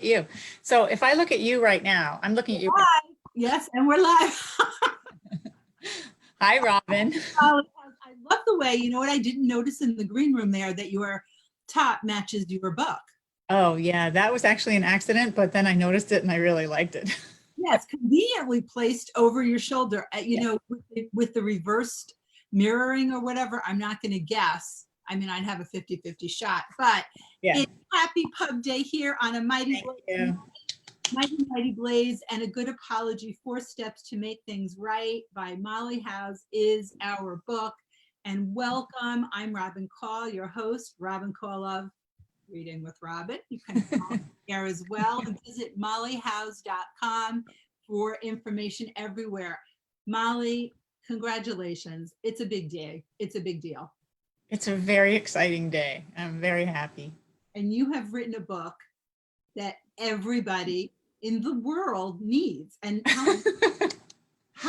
You. So if I look at you right now, I'm looking at you. Live. Yes, and we're live. Hi, Robin. I love the way, you know what I didn't notice in the green room there, that your top matches your book. Oh, yeah, that was actually an accident, but then I noticed it and I really liked it. Yes, conveniently placed over your shoulder. You Yeah. know, with the reversed mirroring or whatever, I'm not going to guess. I mean, I'd have a 50-50 shot, but Yeah. it's Happy Pub Day here on a Thank you. Mighty Blaze, and a good apology, 4 Steps to Make Things Right by Molly House is our book. And welcome, I'm Robin Kall, your host, Robin Kall of Reading with Robin. You can follow there as well, and visit mollyhouse.com for information everywhere. Molly, congratulations. It's a big day. It's a big deal. It's a very exciting day. I'm very happy. And you have written a book that everybody in the world needs. And how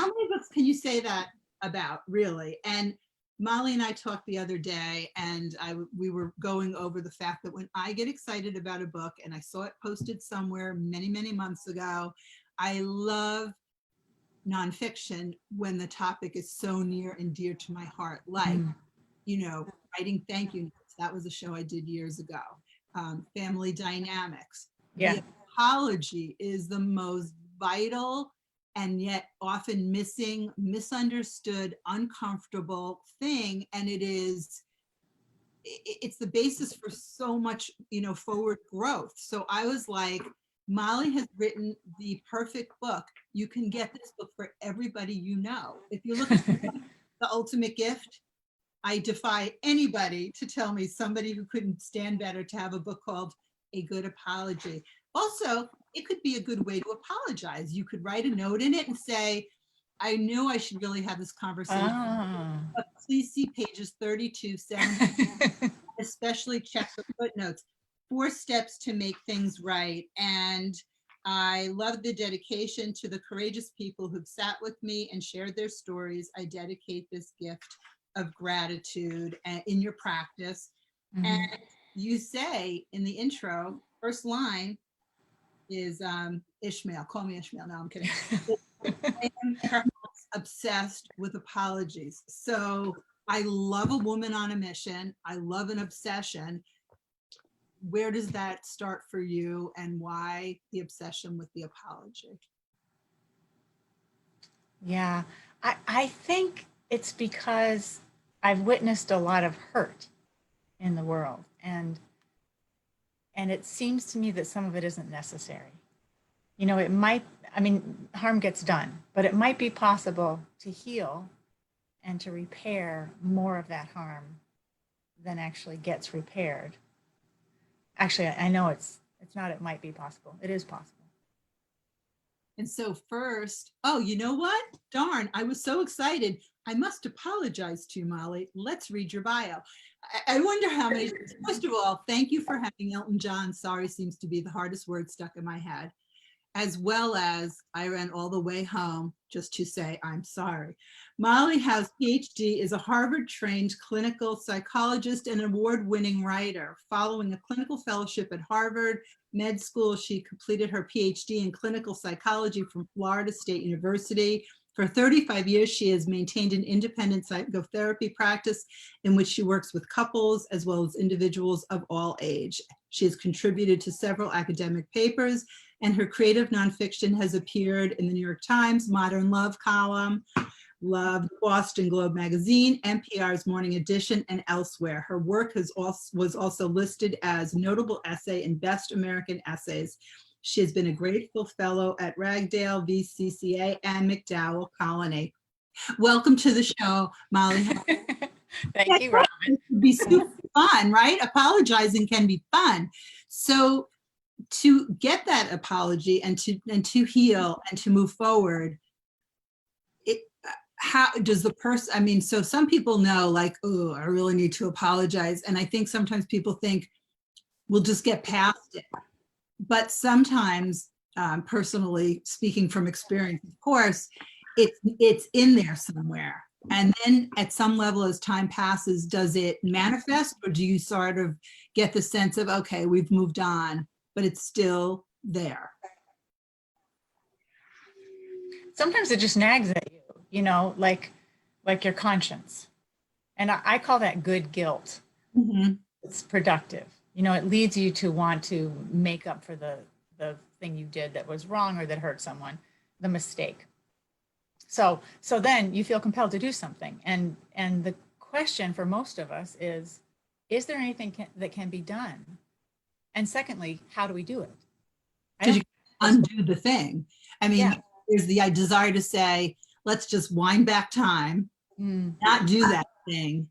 many books can you say that about, really? And Molly and I talked the other day, and we were going over the fact that when I get excited about a book, and I saw it posted somewhere many months ago, I love nonfiction when the topic is so near and dear to my heart, like, you know, writing thank you notes. That was a show I did years ago. Family dynamics. Yeah. The apology is the most vital and yet often missing, misunderstood, uncomfortable thing. And it's the basis for so much, you know, forward growth. So I was like, Molly has written the perfect book. You can get this book for everybody you know. If you look at The Ultimate Gift, I defy anybody to tell me somebody who couldn't stand better to have a book called A Good Apology. Also, it could be a good way to apologize. You could write a note in it and say, I knew I should really have this conversation, but please see pages 32, 70, especially check the footnotes. 4 steps to make things right. And I love the dedication to the courageous people who've sat with me and shared their stories. I dedicate this gift of gratitude in your practice. And you say in the intro, first line is Ishmael. Call me Ishmael. No, I'm kidding. I am perhaps obsessed with apologies. So I love a woman on a mission. I love an obsession. Where does that start for you, and why the obsession with the apology? Yeah, I think it's because I've witnessed a lot of hurt in the world, and it seems to me that some of it isn't necessary. You know, it might, I mean, harm gets done, but it might be possible to heal and to repair more of that harm than actually gets repaired. Actually, I know it's not, it might be possible. It is possible. And so first, oh, you know what? Darn, I was so excited. I must apologize to you, Molly. Let's read your bio. I wonder how many, first of all, thank you for having Elton John. Sorry seems to be the hardest word stuck in my head. As well as I ran all the way home just to say, I'm sorry. Molly House, PhD, is a Harvard-trained clinical psychologist and award-winning writer. Following a clinical fellowship at Harvard Med School, she completed her PhD in clinical psychology from Florida State University. For 35 years, she has maintained an independent psychotherapy practice in which she works with couples as well as individuals of all age. She has contributed to several academic papers, and her creative nonfiction has appeared in the New York Times Modern Love column, Love, Boston Globe magazine, NPR's Morning Edition, and elsewhere. Her work was also listed as notable essay in Best American Essays. She has been a grateful fellow at Ragdale, VCCA, and MacDowell Colony. Welcome to the show, Molly. Thank you, Robin. It would be super fun, right? Apologizing can be fun. So to get that apology and to heal and to move forward, how does the person, I mean, so some people know, like, oh, I really need to apologize. And I think sometimes people think we'll just get past it. But sometimes, personally speaking from experience, of course, it's in there somewhere. And then at some level, as time passes, does it manifest, or do you sort of get the sense of, okay, we've moved on, but it's still there. Sometimes it just nags at you, like your conscience. And I call that good guilt. Mhm. It's productive. It leads you to want to make up for the thing you did that was wrong or that hurt someone, the mistake. So then you feel compelled to do something. And the question for most of us is there anything that can be done? And secondly, how do we do it? I Because don't you undo the thing. I Yeah. mean, there's the desire to say, let's just wind back time, Mm, not do that thing.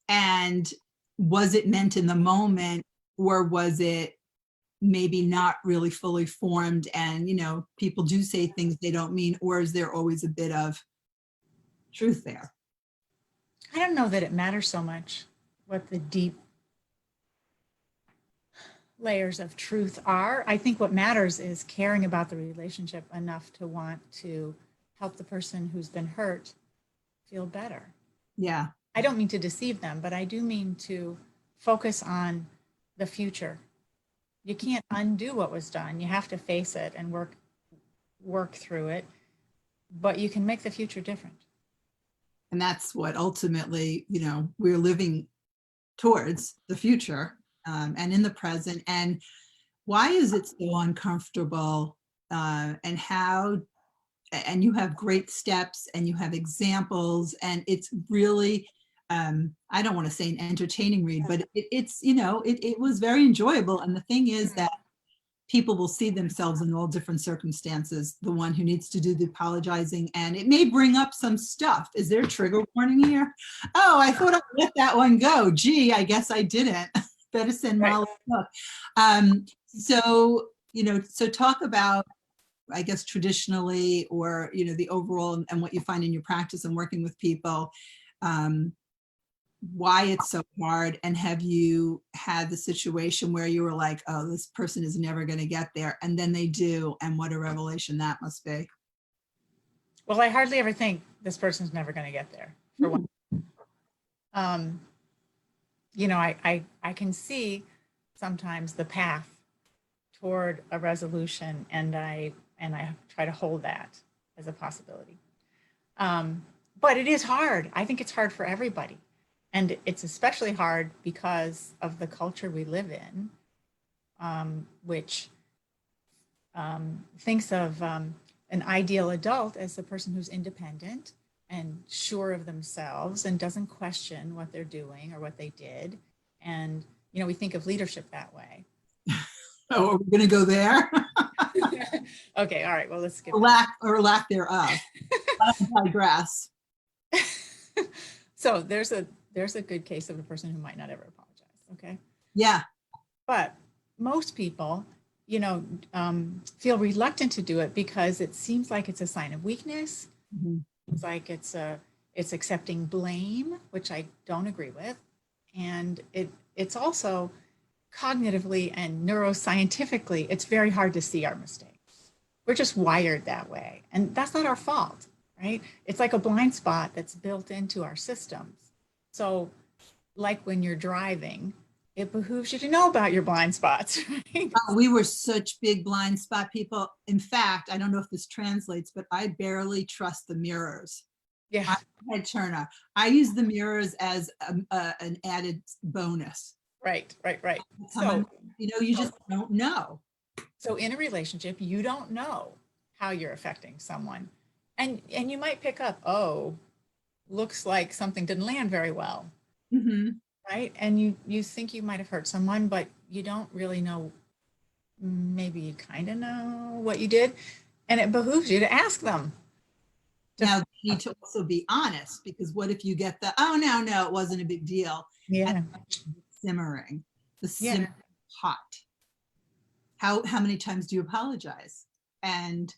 And was it meant in the moment, or was it maybe not really fully formed? And, people do say things they don't mean, or is there always a bit of truth there? I don't know that it matters so much what the deep layers of truth are. I think what matters is caring about the relationship enough to want to help the person who's been hurt feel better. Yeah. I don't mean to deceive them, but I do mean to focus on the future. You can't undo what was done. You have to face it and work through it, but you can make the future different. And that's what ultimately, we're living towards the future, and in the present. And why is it so uncomfortable? And how, and you have great steps and you have examples, and it's really, I don't want to say an entertaining read, but it was very enjoyable. And the thing is that people will see themselves in all different circumstances, the one who needs to do the apologizing, and it may bring up some stuff. Is there a trigger warning here? Oh, I thought I'd let that one go. Gee, I guess I didn't. Better send Right. Molly a book. So talk about, I guess, traditionally, or, the overall and what you find in your practice and working with people, why it's so hard. And have you had the situation where you were like, oh, this person is never going to get there, and then they do, and what a revelation that must be? Well, I hardly ever think this person's never going to get there. For one, um, I can see sometimes the path toward a resolution, and I try to hold that as a possibility. But it is hard. I think it's hard for everybody, and it's especially hard because of the culture we live in, which thinks of an ideal adult as the person who's independent and sure of themselves and doesn't question what they're doing or what they did. And, we think of leadership that way. Oh, are we going to go there? Okay, all right, well, let's skip Lack thereof. I digress. So there's a good case of a person who might not ever apologize. Okay. Yeah. But most people, feel reluctant to do it because it seems like it's a sign of weakness. Mhm. It's like it's accepting blame, which I don't agree with. And it's also cognitively and neuroscientifically, it's very hard to see our mistakes. We're just wired that way. And that's not our fault, right? It's like a blind spot that's built into our systems. So, like when you're driving, it behooves you to know about your blind spots, right? We were such big blind spot people. In fact, I don't know if this translates, but I barely trust the mirrors. Yeah. I'm a head turner. I use the mirrors as an added bonus. Right. So, you just don't know. So in a relationship, you don't know how you're affecting someone. And you might pick up, oh, looks like something didn't land very well. Mm-hmm. Right? And you think you might have hurt someone, but you don't really know. Maybe you kind of know what you did, and it behooves you to ask them. Now, you need to also be honest, because what if you get the, oh, no, it wasn't a big deal. Yeah. And simmering, the Yeah. simmering pot. How many times do you apologize? And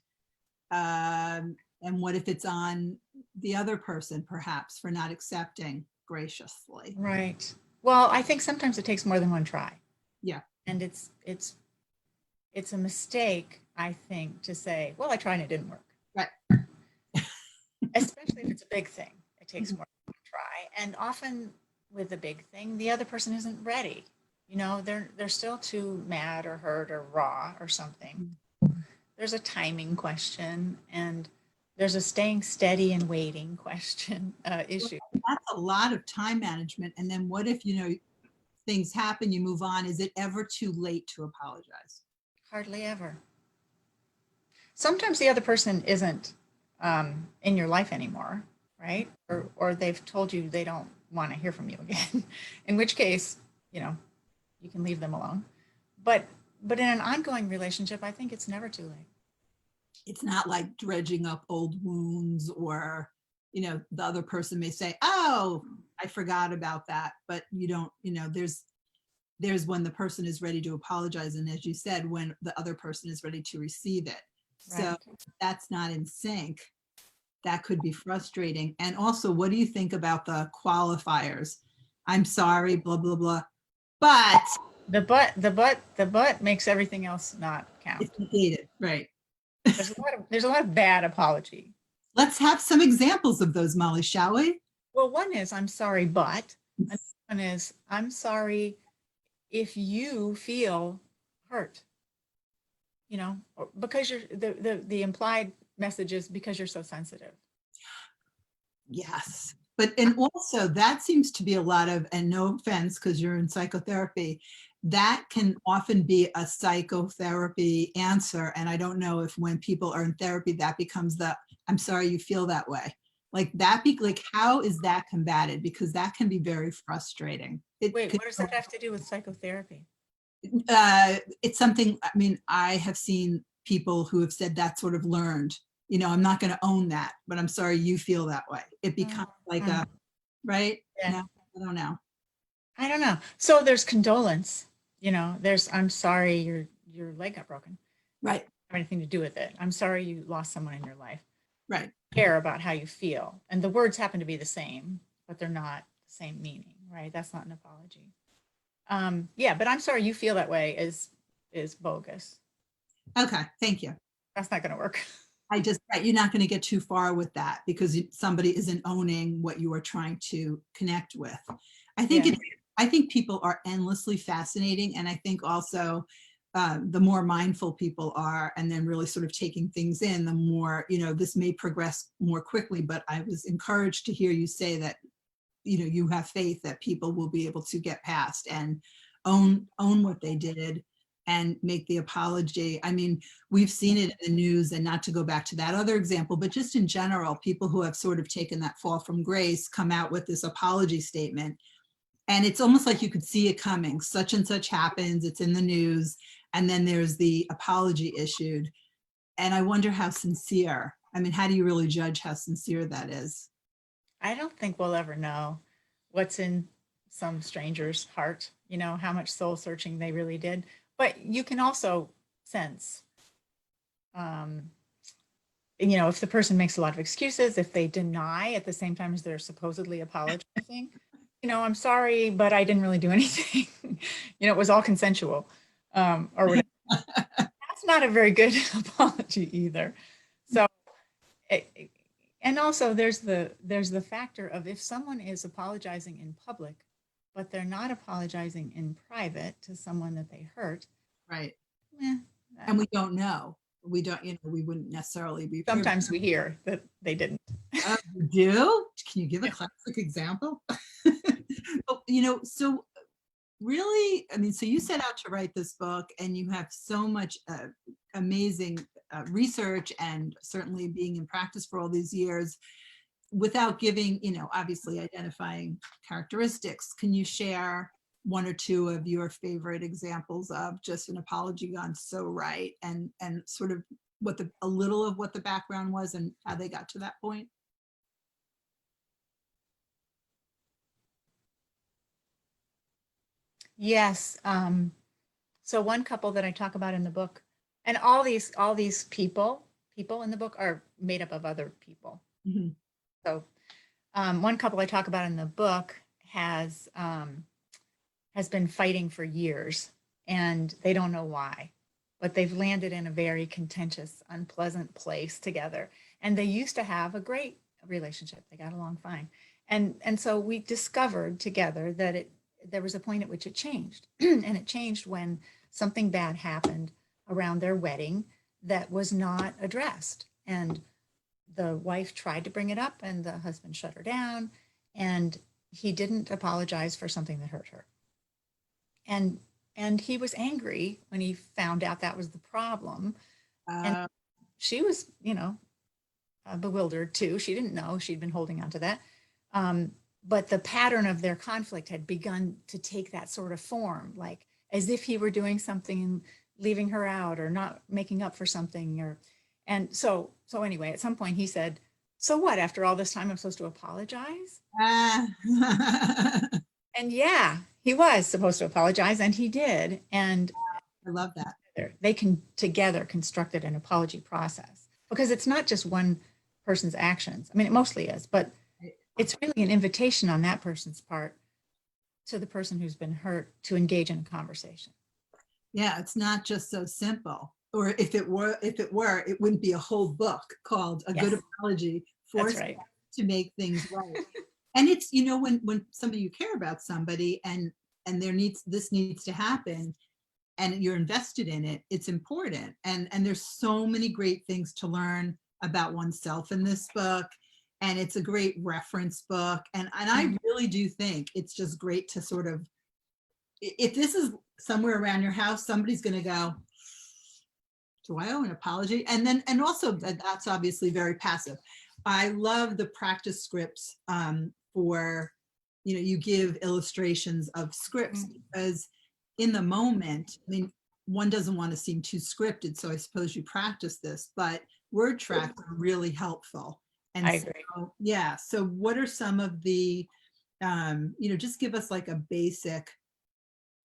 what if it's on the other person, perhaps, for not accepting graciously? Right. Well, I think sometimes it takes more than one try. Yeah. And it's a mistake, I think, to say, well, I tried and it didn't work. Right. Especially if it's a big thing. It takes more than one try. And often with a big thing, the other person isn't ready. You know, they're still too mad or hurt or raw or something. There's a timing question, and there's a staying steady and waiting question Well, issue. that's a lot of time management. And then what if, things happen, you move on? Is it ever too late to apologize? Hardly ever. Sometimes the other person isn't in your life anymore, right? Or they've told you they don't want to hear from you again. In which case, you know, you can leave them alone. But but in an ongoing relationship, I think it's never too late. It's not like dredging up old wounds, or, the other person may say, oh, I forgot about that. But you don't, there's when the person is ready to apologize. And as you said, when the other person is ready to receive it. So Right. that's not in sync. That could be frustrating. And also, what do you think about the qualifiers? I'm sorry, blah, blah, blah. But The but makes everything else not count. it's dated, right? There's a lot of bad apology. Let's have some examples of those, Molly, shall we? Well, one is I'm sorry, but another one is I'm sorry if you feel hurt. You know, because the implied message is because you're so sensitive. Yes. But, and also that seems to be a lot of, and no offense, because you're in psychotherapy, that can often be a psychotherapy answer. And I don't know if when people are in therapy, that becomes the, I'm sorry you feel that way. Like that, like, how is that combated? Because that can be very frustrating. Wait, what does that have to do with psychotherapy? It's something, I mean, I have seen people who have said that sort of learned, I'm not going to own that, but I'm sorry you feel that way. It becomes like a, right? Yeah. No, I don't know. I don't know. So there's condolence. You know, there's I'm sorry your leg got broken. Right, Have anything to do with it. I'm sorry you lost someone in your life. right. Care about how you feel, and the words happen to be the same, but they're not the same meaning, right? That's not an apology. Yeah, but I'm sorry you feel that way is bogus. Okay, thank you. That's not going to work. Right, you're not going to get too far with that because somebody isn't owning what you are trying to connect with. I think Yeah. I think people are endlessly fascinating. And I think also the more mindful people are and then really sort of taking things in, the more, this may progress more quickly. But I was encouraged to hear you say that, you have faith that people will be able to get past and own what they did and make the apology. I mean, we've seen it in the news, and not to go back to that other example, but just in general, people who have sort of taken that fall from grace come out with this apology statement. And it's almost like you could see it coming. Such and such happens, it's in the news, and then there's the apology issued. And I wonder how sincere, I mean, how do you really judge how sincere that is? I don't think we'll ever know what's in some stranger's heart, you know, how much soul searching they really did. But you can also sense, um, you know, if the person makes a lot of excuses, if they deny at the same time as they're supposedly apologizing, you know, I'm sorry, but I didn't really do anything. You know, it was all consensual, or whatever. That's not a very good apology either. So, it, and also there's the factor of if someone is apologizing in public, but they're not apologizing in private to someone that they hurt. Right. Eh, And we don't know. We don't, we wouldn't necessarily be privy. sometimes we hear that they didn't. You do? Can you give a classic example? Oh, so really, I mean, so you set out to write this book and you have so much amazing research and certainly being in practice for all these years without giving, obviously identifying characteristics. Can you share one or two of your favorite examples of just an apology gone so right, and sort of a little of what the background was and how they got to that point? Yes. So one couple that I talk about in the book, and all these people in the book are made up of other people. Mhm. So one couple I talk about in the book has been fighting for years, and they don't know why, but they've landed in a very contentious, unpleasant place together. And they used to have a great relationship. They got along fine. And so we discovered together that there was a point at which it changed. And it changed when something bad happened around their wedding that was not addressed. And the wife tried to bring it up and the husband shut her down. And he didn't apologize for something that hurt her. And and he was angry when he found out that was the problem. And Uh, she was, bewildered too. She didn't know she'd been holding on to that. But the pattern of their conflict had begun to take that sort of form, like as if he were doing something and leaving her out or not making up for something. And so anyway, at some point he said, "So what? After all this time, I'm supposed to apologize?" ah. And yeah, he was supposed to apologize, and he did. And I love that. they can together constructed an apology process, because it's not just one person's actions. I mean, it mostly is, but it's really an invitation on that person's part to the person who's been hurt to engage in a conversation. Yeah, it's not just so simple. Or if it were, it wouldn't be a whole book called A Good Yes, Apology that's Forced right. to Make Things Right. And it's, when somebody, you care about somebody and this needs to happen and you're invested in it, it's important. And there's so many great things to learn about oneself in this book. And it's a great reference book. And I really do think it's just great to sort of, if this is somewhere around your house, somebody's going to go, do I owe an apology? And also that's obviously very passive. I love the practice scripts for, you give illustrations of scripts, because in the moment, I mean, one doesn't want to seem too scripted. So I suppose you practice this, but word tracks are really helpful. And I agree. so, yeah. So what are some of the, just give us like a basic,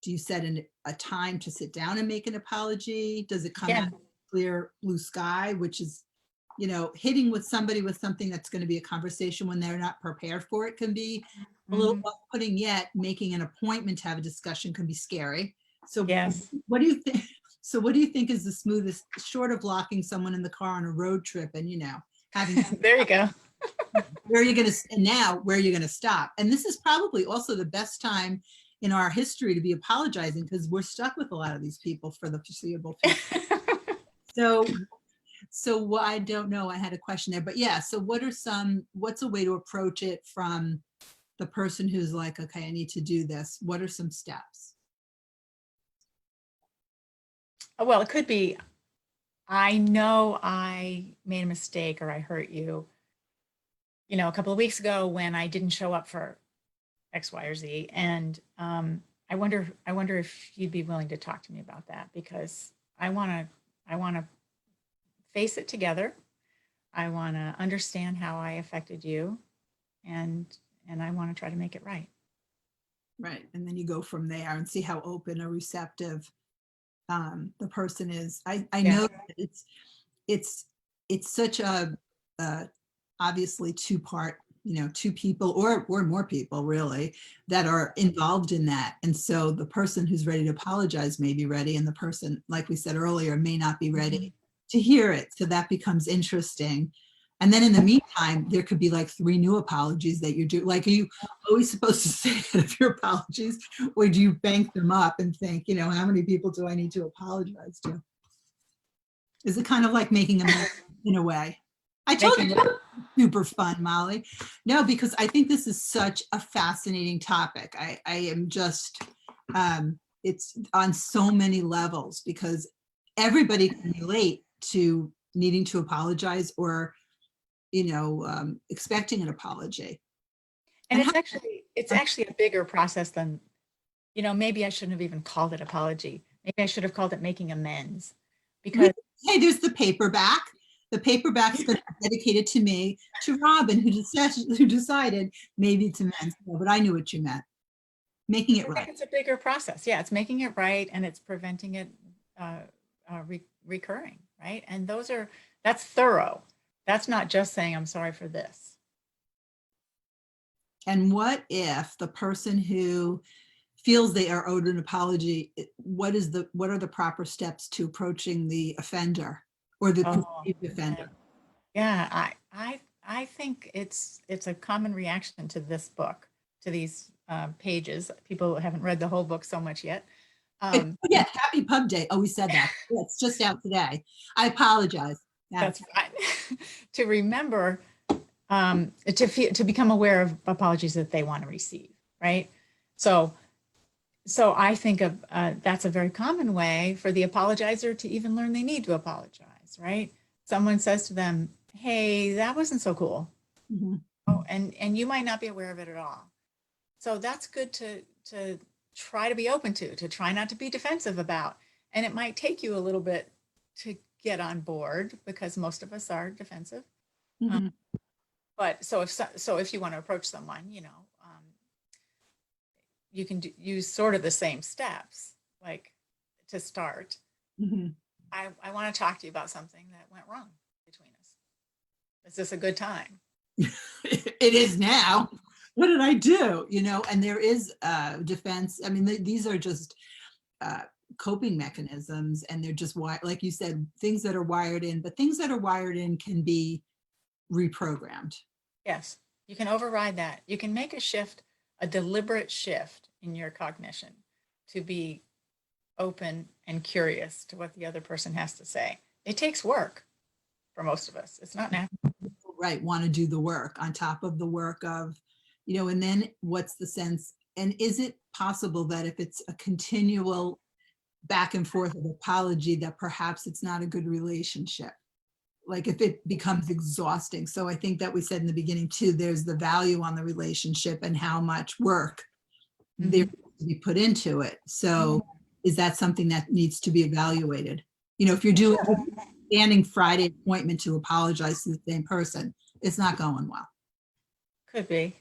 do you set a time to sit down and make an apology? Does it come Yeah. out of clear blue sky, which is, hitting with somebody with something that's going to be a conversation when they're not prepared for it can be a little off-putting, yet making an appointment to have a discussion can be scary. So Yes. what do you think? So what do you think is the smoothest, short of locking someone in the car on a road trip and, having There you go. where are you going to, and now where are you going to stop? And this is probably also the best time in our history to be apologizing, because we're stuck with a lot of these people for the foreseeable future. So I don't know, I had a question there, but yeah, so what's a way to approach it from the person who's like, okay, I need to do this? What are some steps? Well, it could be, I know I made a mistake or I hurt you, a couple of weeks ago when I didn't show up for X, Y, or Z. And I wonder if you'd be willing to talk to me about that, because I want to face it together. I want to understand how I affected you, and I want to try to make it right. Right, and then you go from there and see how open or receptive the person is. I Yeah. know that it's such a obviously two-part, two people or more people really that are involved in that. And so the person who's ready to apologize may be ready, and the person, like we said earlier, may not be ready to hear it. So that becomes interesting. And then in the meantime, there could be like 3 new apologies that you do. Like, are you always supposed to say that of your apologies, or do you bank them up and think, how many people do I need to apologize to? Is it kind of like making a mess in a way? I told Making you, super fun, Molly. No, because I think this is such a fascinating topic. I am just, it's on so many levels, because everybody can relate to needing to apologize or, expecting an apology. And And it's actually a bigger process than, maybe I shouldn't have even called it apology. Maybe I should have called it making amends, because hey, there's the paperback. The paperback's going to be dedicated to me, to Robin, who decided maybe it's amends. But I knew what you meant. Making it I think right. it's a bigger process. Yeah, it's making it right, and it's preventing it recurring, right? And that's thorough. That's not just saying I'm sorry for this. And what if the person who feels they are owed an apology, what are the proper steps to approaching the offender or the Oh, perceived offender? yeah. I think it's a common reaction to this book, to these pages. People haven't read the whole book so much yet. Yeah, happy Pub Day. Oh, we said that. Yeah, it's just out today. I apologize. Yeah. That's fine. To remember to become aware of apologies that they want to receive, right? So I think of that's a very common way for the apologizer to even learn they need to apologize, right? Someone says to them, "Hey, that wasn't so cool," Mhm. oh, and you might not be aware of it at all. So that's good to try to be open to try not to be defensive about. And it might take you a little bit to get on board because most of us are defensive. Um, Mhm. but so if you want to approach someone, you can use sort of the same steps, like to start. Mhm. I want to talk to you about something that went wrong between us. Is this a good time? It is now. What did I do? And there is defense. I mean, these are just uh, coping mechanisms, and they're just like you said, things that are wired in. But things that are wired in can be reprogrammed. Yes, you can override that. You can make a shift, a deliberate shift in your cognition to be open and curious to what the other person has to say. It takes work for most of us. It's not natural. Right, want to do the work on top of the work of, and then what's the sense? And is it possible that if it's a continual back and forth of apology, that perhaps it's not a good relationship? Like if it becomes exhausting. So I think that we said in the beginning too, there's the value on the relationship and how much work there Mhm. needs to be put into it. So is that something that needs to be evaluated? If you're doing a standing Friday appointment to apologize to the same person, it's not going well. Could be.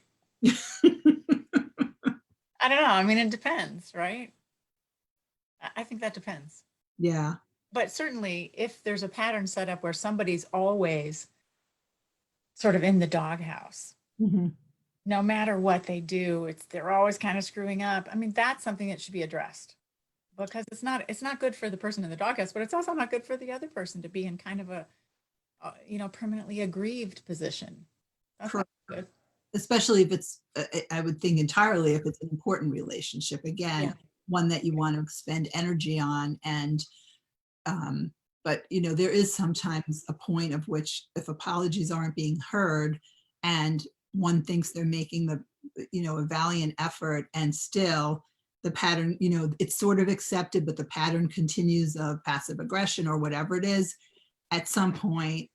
I don't know. I mean, it depends, right? I think that depends. Yeah. But certainly, if there's a pattern set up where somebody's always sort of in the doghouse, Mhm. no matter what they do, they're always kind of screwing up. I mean, that's something that should be addressed because it's not good for the person in the doghouse, but it's also not good for the other person to be in kind of a permanently aggrieved position. That's not good. Especially if it's, I would think entirely if it's an important relationship, again, Yeah. one that you want to expend energy on. And, but there is sometimes a point of which if apologies aren't being heard and one thinks they're making a valiant effort and still the pattern, it's sort of accepted, but the pattern continues of passive aggression or whatever it is, at some point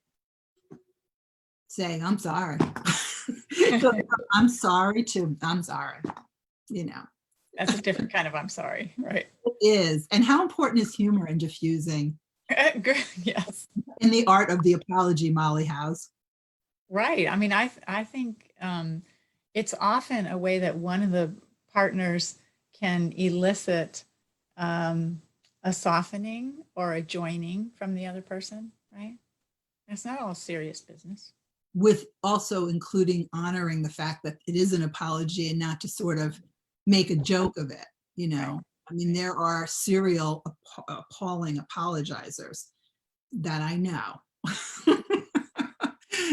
saying, I'm sorry. I'm sorry I'm sorry, That's a different kind of I'm sorry, right? it is. And how important is humor in diffusing Good. Yes. in the art of the apology, Molly House? Right. I mean, I think it's often a way that one of the partners can elicit a softening or a joining from the other person, right? It's not all serious business. With also including honoring the fact that it is an apology and not to sort of make a joke of it, Right. I mean, there are serial appalling apologizers that I know.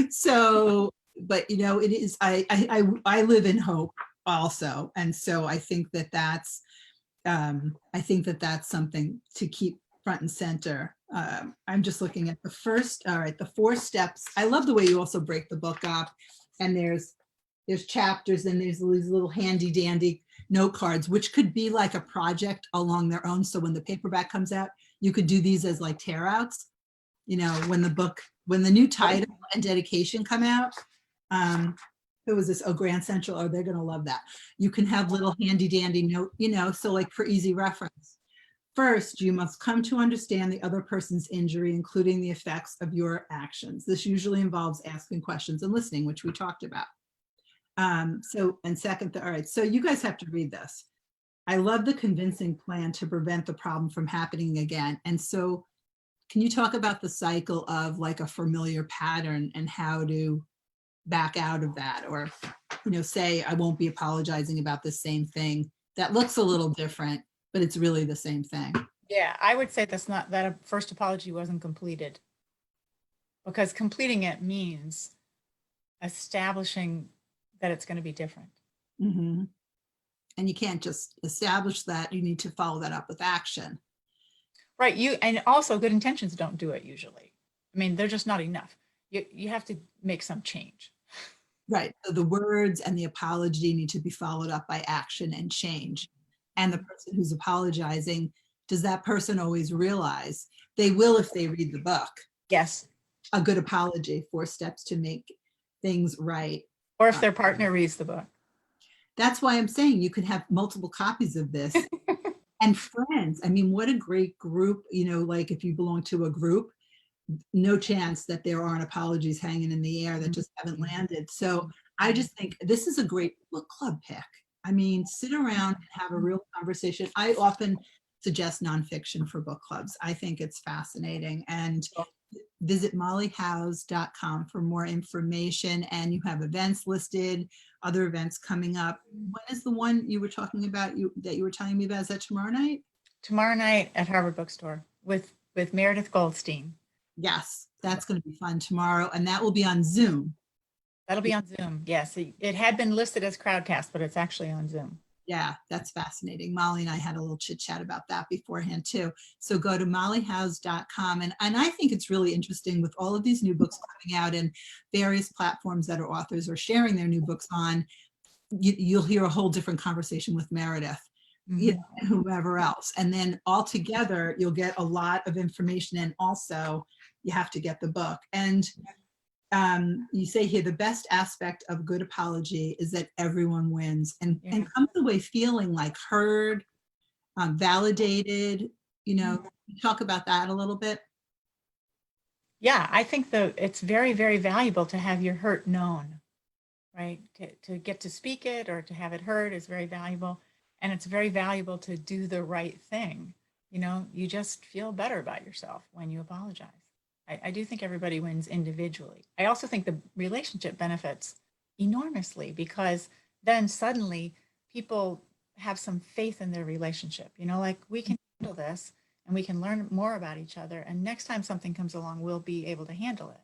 So, but it is, I live in hope also. And so I think that that's something to keep front and center. I'm just looking at the 4 steps. I love the way you also break the book up, and there's chapters and there's these little handy dandy note cards, which could be like a project along their own. So when the paperback comes out, you could do these as like tear outs, when the new title and dedication come out. Who was this? Oh, Grand Central. Oh, they're going to love that. You can have little handy dandy note, so like for easy reference. First, you must come to understand the other person's injury, including the effects of your actions. This usually involves asking questions and listening, which we talked about. And second, all right, so you guys have to read this. I love the convincing plan to prevent the problem from happening again. And so can you talk about the cycle of like a familiar pattern and how to back out of that, or say I won't be apologizing about the same thing that looks a little different, but it's really the same thing? Yeah, I would say that's not that a first apology wasn't completed because completing it means establishing that it's going to be different. Mhm. And you can't just establish that, you need to follow that up with action. Right. And also good intentions don't do it usually. I mean, they're just not enough. You have to make some change. Right. So the words and the apology need to be followed up by action and change. And the person who's apologizing, does that person always realize? They will if they read the book. Yes. A good apology, 4 steps to make things right. Or if their partner reads the book. That's why I'm saying you can have multiple copies of this. And friends. I mean, what a great group, like if you belong to a group, no chance that there aren't apologies hanging in the air that just haven't landed. So I just think this is a great book club pick. I mean, sit around and have a real conversation. I often suggest nonfiction for book clubs. I think it's fascinating. And visit mollyhouse.com for more information. And you have events listed, other events coming up. When is the one you were talking about that you were telling me about? Is that tomorrow night? Tomorrow night at Harvard Bookstore with Meredith Goldstein. Yes, that's going to be fun tomorrow. And that will be on Zoom. That'll be on Zoom. Yes, it had been listed as Crowdcast, but it's actually on Zoom. Yeah, that's fascinating. Molly and I had a little chit chat about that beforehand too. So go to mollyhouse.com. And I think it's really interesting with all of these new books coming out and various platforms that our authors are sharing their new books on. You'll hear a whole different conversation with Meredith, and whoever else. And then all together, you'll get a lot of information. And also you have to get the book. And you say here, the best aspect of good apology is that everyone wins and comes away feeling like heard, validated. Talk about that a little bit. Yeah, I think it's very, very valuable to have your hurt known, right? To get to speak it or to have it heard is very valuable. And it's very valuable to do the right thing. You just feel better about yourself when you apologize. I do think everybody wins individually. I also think the relationship benefits enormously because then suddenly people have some faith in their relationship. Like we can handle this and we can learn more about each other. And next time something comes along, we'll be able to handle it.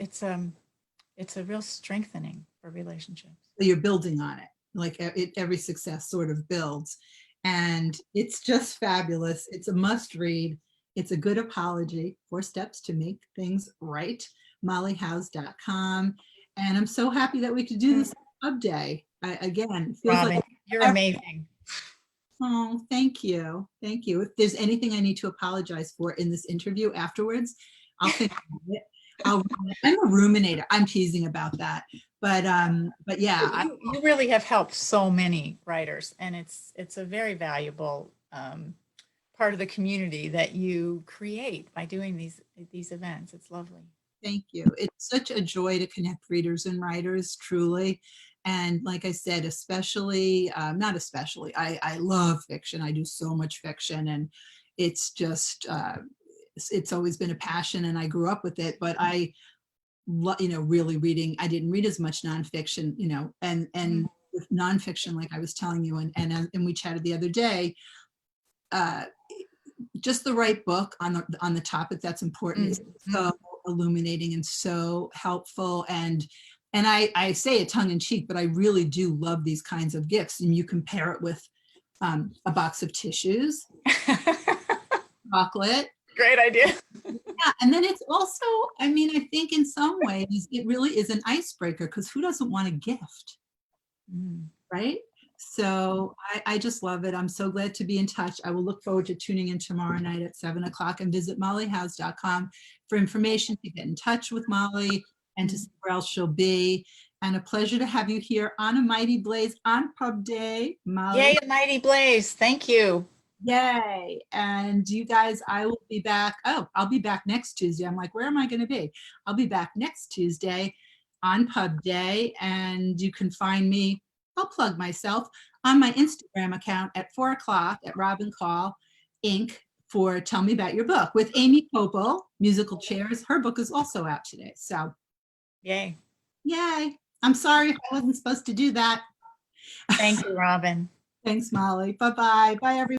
It's a real strengthening for relationships. So you're building on it. Like every success sort of builds. And it's just fabulous. It's a must read. It's a good apology, 4 steps to make things right, mollyhouse.com. And I'm so happy that we could do this pub day. Again, feels Robin, like you're amazing. Oh, thank you. Thank you. If there's anything I need to apologize for in this interview afterwards, I'll think about it. I'm a ruminator. I'm teasing about that. But yeah. You really have helped so many writers, and it's a very valuable part of the community that you create by doing these events. It's lovely. Thank you. It's such a joy to connect readers and writers, truly. And like I said, not especially, I love fiction. I do so much fiction, and it's just, it's always been a passion, and I grew up with it, but I, really reading, I didn't read as much nonfiction, and with nonfiction, like I was telling you, and we chatted the other day, just the right book on the topic that's important is so illuminating and so helpful. And I say it tongue in cheek, but I really do love these kinds of gifts. And you can pair it with a box of tissues, chocolate. Great idea. Yeah, and then it's also, I think in some ways it really is an icebreaker, because who doesn't want a gift, right? So I just love it. I'm so glad to be in touch. I will look forward to tuning in tomorrow night at 7:00 and visit mollyhouse.com for information to get in touch with Molly and to see where else she'll be. And a pleasure to have you here on A Mighty Blaze on Pub Day, Molly. Yay, A Mighty Blaze. Thank you. Yay. And you guys, I will be back. Oh, I'll be back next Tuesday. I'm like, where am I going to be? I'll be back next Tuesday on Pub Day. And you can find me, I'll plug myself, on my Instagram account at 4:00 at Robin Kall Inc. for Tell Me About Your Book with Amy Kopel, Musical Chairs. Her book is also out today. So yay. Yay. I'm sorry if I wasn't supposed to do that. Thank you, Robin. Thanks, Molly. Bye-bye. Bye, everyone.